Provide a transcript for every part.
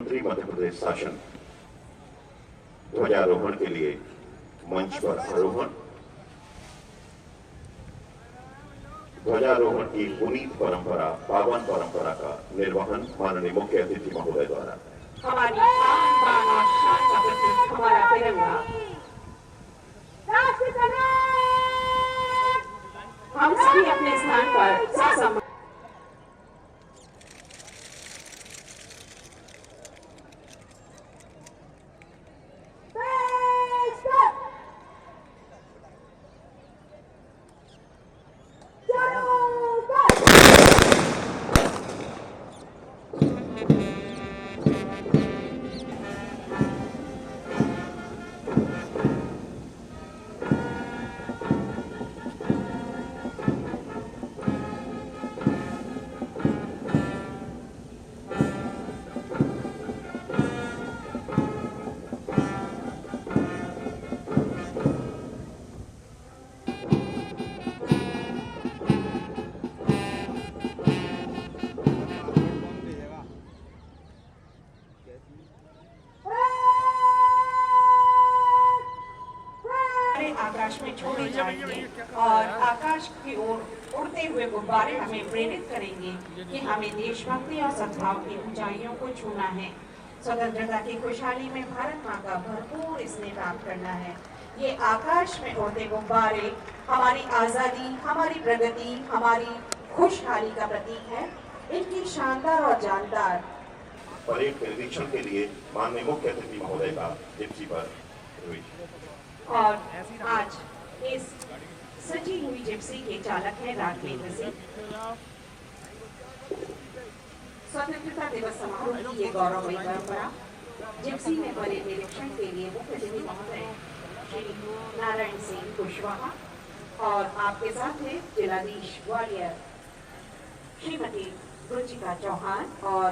मंत्री मध्य प्रदेश शासन ध्वजारोहण के लिए मंच पर आरोहण। ध्वजारोहण की पुनीत परंपरा, पावन परंपरा का निर्वहन माननीय मुख्य अतिथि महोदय द्वारा। हमारी आन बान और शान का प्रतीक हमारा तिरंगा। हम सभी अपने स्थान पर ससम्मान आकाश में छोड़े जाएंगे और आकाश की ओर उड़ते हुए गुब्बारे हमें प्रेरित करेंगे कि हमें देशभक्ति और सद्भाव की ऊंचाइयों को छूना है। स्वतंत्रता की खुशहाली में भारत माँ का भरपूर स्नेह प्राप्त करना है। ये आकाश में उड़ते गुब्बारे हमारी आजादी, हमारी प्रगति, हमारी खुशहाली का प्रतीक है। इनकी शानदार और जानदार परेड के निरीक्षण के लिए माननीय मुख्य अतिथि महोदय का जिप्सी पर हुई। और आज इस सजी हुई जिप्सी के चालक है राघवेंद्र सिंह। स्वतंत्रता दिवस समारोह की ये गौरवमयी परंपरा जिप्सी में परेड निरीक्षण के लिए मुख्य अतिथि महोदय श्री नारायण सिंह कुशवाहा और आपके साथ है जिलाधीश ग्वालियर श्रीमती रुचिका चौहान और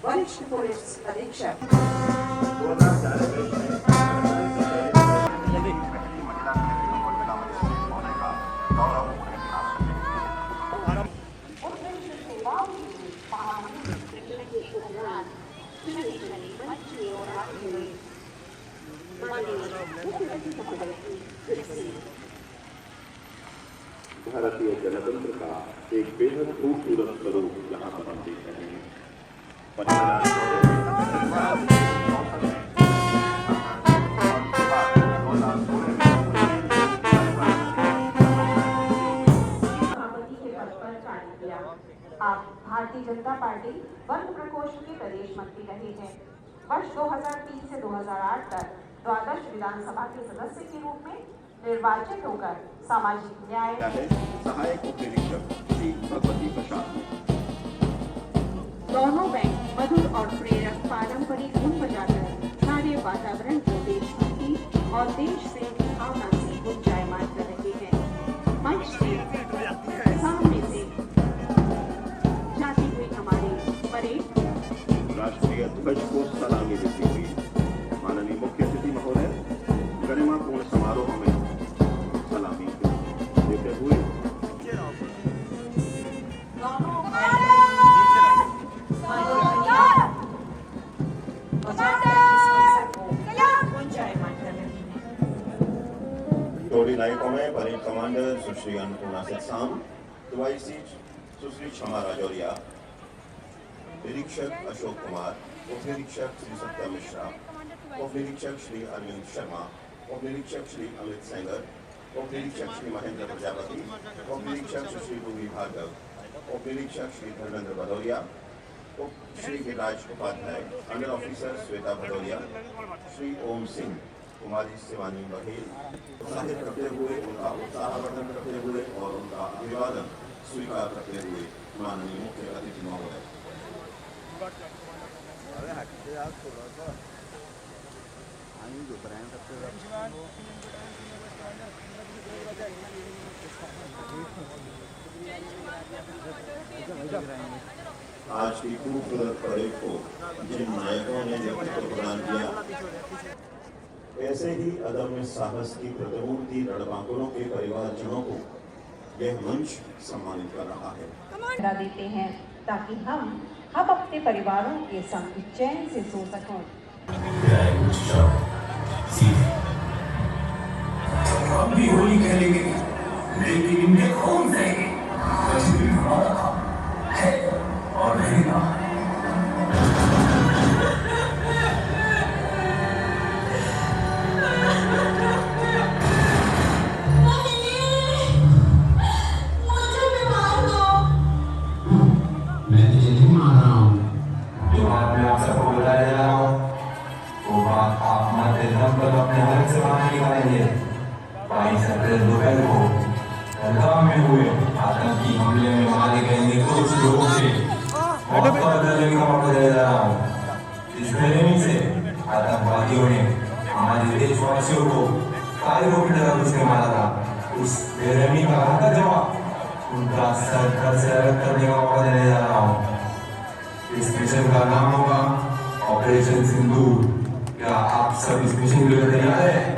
वरिष्ठ पुलिस अधीक्षक। भारतीय जनतंत्र का एक बेहद खूबसूरत स्वरूप यहाँ पर हम देख रहे हैं। आप भारतीय जनता पार्टी वर्ग प्रकोष्ठ के प्रदेश मंत्री रहे हैं। वर्ष 2003 से 2008 तक द्वादश विधानसभा के सदस्य के रूप में निर्वाचित होकर सामाजिक न्याय सहायक उप निरीक्षक श्री भगवती प्रसाद। दोनों बैंक मधुर और प्रेरक पारंपरिक धुन बजाकर सारे वातावरण को देशभक्ति और देश से भावना से गुंजायमान कर रहे हैं। मंच से सामने से जाती हुई हमारी परेड राष्ट्रीय ध्वज को सलामी देती हुई माननीय मुख्य अतिथि महोदय गरिमापूर्ण समारोह में सलामी देते हुए टोली नायकों में परेड कमांडर सुश्री अन्नपूर्णा सत्साम, दुआईसी सुश्री क्षमा राजौरिया, निरीक्षक अशोक कुमार, उप निरीक्षक श्री सत्या मिश्रा, उप निरीक्षक श्री अरविंद शर्मा, उप निरीक्षक श्री अमित सेंगर, उप निरीक्षक श्री महेंद्र प्रजापति, उप निरीक्षक श्री भूमि भार्गव, उप निरीक्षक श्री धर्मेंद्र भदौरिया, उप श्री गिरिराज उपाध्याय, अंडर ऑफिसर श्वेता भदौरिया, श्री ओम सिंह, कुमारी शिवानी बघेल उत्साहित करते हुए उनका उत्साहवर्धन करते हुए और उनका अभिवादन स्वीकार करते हुए माननीय मुख्य अतिथि महोदय। आज की खूबसूरत परेड को जिन नायकों ने नेतृत्व प्रदान किया, ऐसे ही अदम्य साहस की प्रतिमूर्ति रणबांकुरों के परिवारजनों को यह मंच सम्मानित कर रहा है। देते हैं ताकि हम हम अपने परिवारों के संग चैन से सो सकें। हम भी होली खेलेंगे, लेकिन इनके खून देंगे। कश्मीर हमारा था, है और रहेगा। मैं तुझे नहीं मार रहा हूँ। जो बात मैं आप सबको बताया जा रहा हूँ, वो बात आप मरते दम तक अपने हलक से बाहर निकालेंगे। 22 अप्रैल दोपहर को पहलगाम में हुए आतंकी हमले में मारे गए निर्दोष लोगों से मौत का बदला लेने का मौका दिया जा रहा हूँ। इस बेरहमी से आतंकवादियों ने हमारे देशवासियों को कायरों की तरह उसने मारा था। उस बेरहमी का घातक जवाब उनका सर घर से अलग करने का मौका देने जा रहा हूँ। इस मिशन का नाम होगा ऑपरेशन सिंदूर। क्या आप सब इस मिशन के लिए तैयार हैं?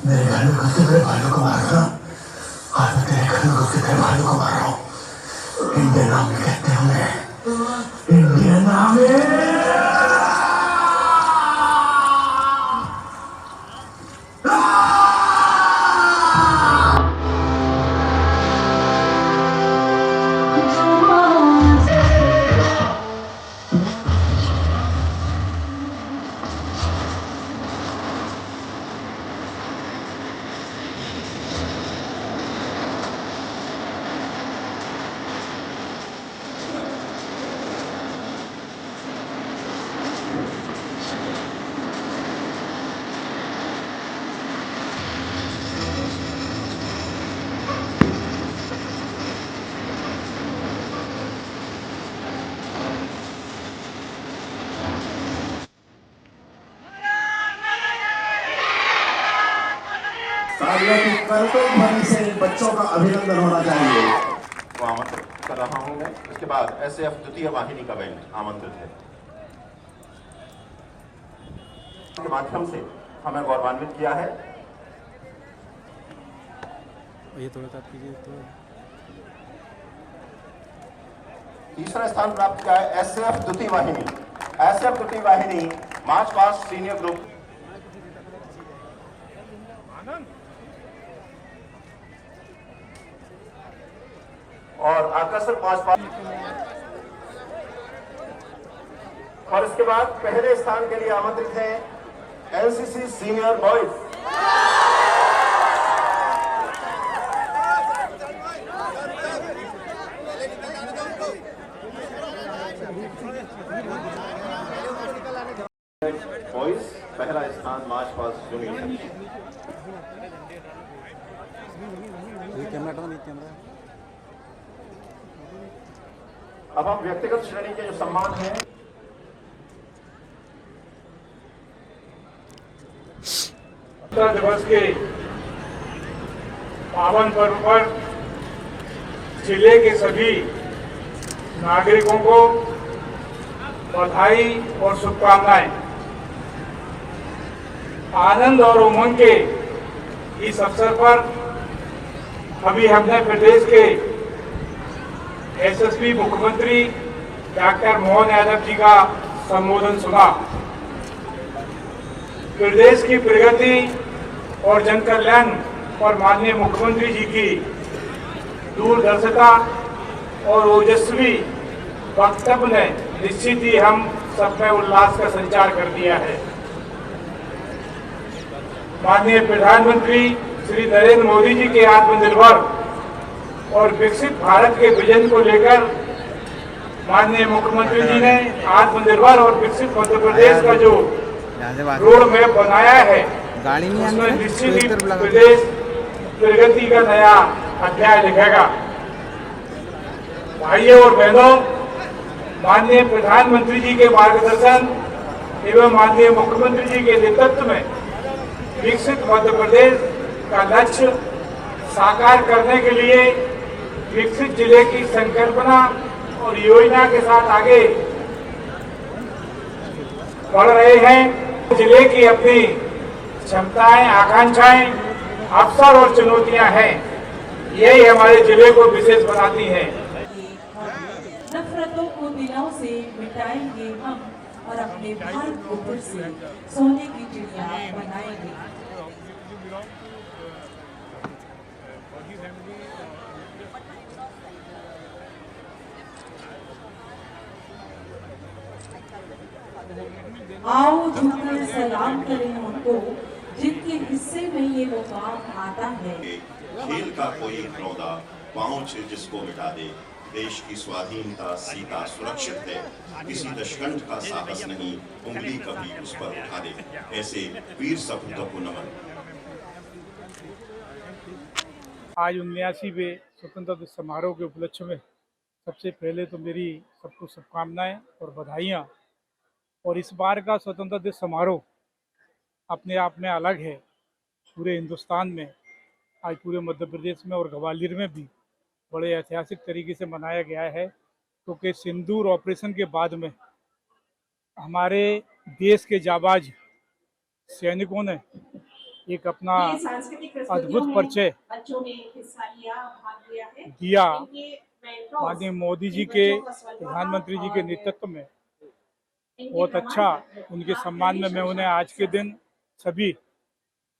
मेरे भाइयों को से मेरे भाइयों को मार रहा हूँ। आज मैं तेरे घर को से तेरे भाइयों को मार रहा हूँ। इंडियन आर्मी कहते हैं उन्हें, इंडियन आर्मी। तालियों की करतल ध्वनि से बच्चों का अभिनंदन होना चाहिए। को आमंत्रित कर रहा हूं मैं। इसके बाद एसएएफ द्वितीय वाहिनी का बैंड आमंत्रित है। के माध्यम से हमें गौरवान्वित किया है। ये थोड़ा सा कीजिए तो। तीसरा स्थान प्राप्त किया है एसएएफ द्वितीय वाहिनी। एसएएफ द्वितीय वाहिनी मार्च पास्ट सीनियर ग्रुप और आकर्षण पास और इसके बाद पहले स्थान के लिए आमंत्रित हैं एनसीसी सीनियर बॉयज। बॉयज पहला स्थान मार्च पास्ट जूनियर। कैमरा नहीं कैमरा। अब हम व्यक्तिगत श्रेणी के जो सम्मान हैं दिवस के पावन पर्व पर जिले के सभी नागरिकों को बधाई और शुभकामनाएं। आनंद और उमंग के इस अवसर पर अभी हमने प्रदेश के यशस्वी मुख्यमंत्री डॉक्टर मोहन यादव जी का संबोधन सुना। प्रदेश की प्रगति और जन कल्याण पर माननीय मुख्यमंत्री जी की दूरदर्शिता और ओजस्वी वक्तव्य ने निश्चित ही हम सब में उल्लास का संचार कर दिया है। माननीय प्रधानमंत्री श्री नरेंद्र मोदी जी के आत्मनिर्भर और विकसित भारत के विजन को लेकर माननीय मुख्यमंत्री जी ने आत्मनिर्भर और विकसित मध्य प्रदेश का जो रोड मैप बनाया है, उसमें निश्चित ही प्रदेश प्रगति का नया अध्याय लिखेगा। भाइयों और बहनों, माननीय प्रधानमंत्री जी के मार्गदर्शन एवं माननीय मुख्यमंत्री जी के नेतृत्व में विकसित मध्य प्रदेश का लक्ष्य साकार करने के लिए विकसित जिले की संकल्पना और योजना के साथ आगे बढ़ रहे हैं। जिले की अपनी क्षमताएं, आकांक्षाएं, अवसर और चुनौतियां हैं, यही हमारे जिले को विशेष बनाती हैं। नफरतों को दिलों से मिटाएंगे हम और अपने भारत को फिर से सोने की चिड़िया बनाएंगे। आओ झुककर सलाम करें उनको जिनके हिस्से में ये मुकाम आता है। खेल का कोई रौदा पाँव जिसको मिटा दे, देश की स्वाधीनता सीता सुरक्षित है, किसी दशकंठ का साहस नहीं, उंगली कभी उस पर उठा दे, ऐसे वीर सपूतों को नमन। आज 79वें स्वतंत्रता दिवस समारोह के उपलक्ष्य में सबसे पहले तो मेरी सबको शुभकामनाएं और बधाइयाँ। और इस बार का स्वतंत्रता दिवस समारोह अपने आप में अलग है। पूरे हिंदुस्तान में, आज पूरे मध्य प्रदेश में और ग्वालियर में भी बड़े ऐतिहासिक तरीके से मनाया गया है, क्योंकि सिंदूर ऑपरेशन के बाद में हमारे देश के जाबाज सैनिकों ने एक अपना अद्भुत परिचय दिया। माननीय मोदी जी के, प्रधानमंत्री जी के नेतृत्व में बहुत अच्छा, उनके सम्मान में मैं उन्हें आज के दिन सभी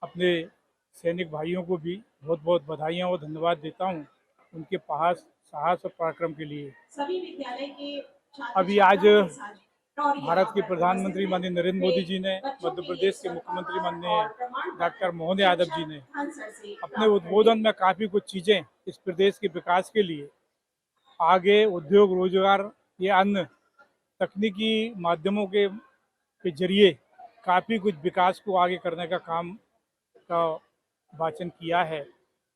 अपने सैनिक भाइयों को भी बहुत बहुत बधाइयाँ और धन्यवाद देता हूँ उनके साहस और पराक्रम के लिए। सभी विद्यालय के अभी आज भारत के प्रधानमंत्री माननीय नरेंद्र मोदी जी ने, मध्य प्रदेश के मुख्यमंत्री माननीय डॉक्टर मोहन यादव जी ने अपने उद्बोधन में काफ़ी कुछ चीज़ें इस प्रदेश के विकास के लिए, आगे उद्योग रोजगार या अन्य तकनीकी माध्यमों के जरिए काफ़ी कुछ विकास को आगे करने का काम का वाचन किया है।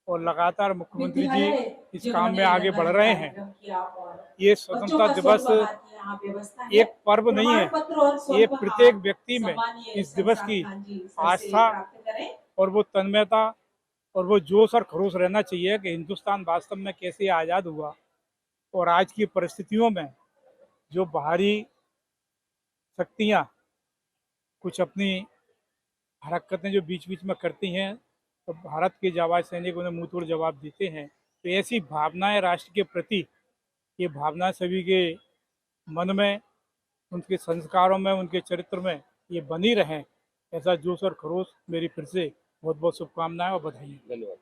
और लगातार मुख्यमंत्री जी इस काम में आगे बढ़ रहे हैं। ये स्वतंत्रता दिवस एक पर्व नहीं है, ये प्रत्येक व्यक्ति में इस दिवस की आस्था और वो तन्मयता और वो जोश और खरोश रहना चाहिए कि हिंदुस्तान वास्तव में कैसे आज़ाद हुआ। और आज की परिस्थितियों में जो बाहरी शक्तियाँ कुछ अपनी हरकतें जो बीच बीच में करती हैं, तो भारत के जाबाज सैनिक उन्हें मुंह तोड़ जवाब देते हैं। तो ऐसी भावनाएं राष्ट्र के प्रति, ये भावनाएं सभी के मन में, उनके संस्कारों में, उनके चरित्र में ये बनी रहें, ऐसा जोश और खरोश मेरी फिर से बहुत बहुत शुभकामनाएं और बधाई। धन्यवाद।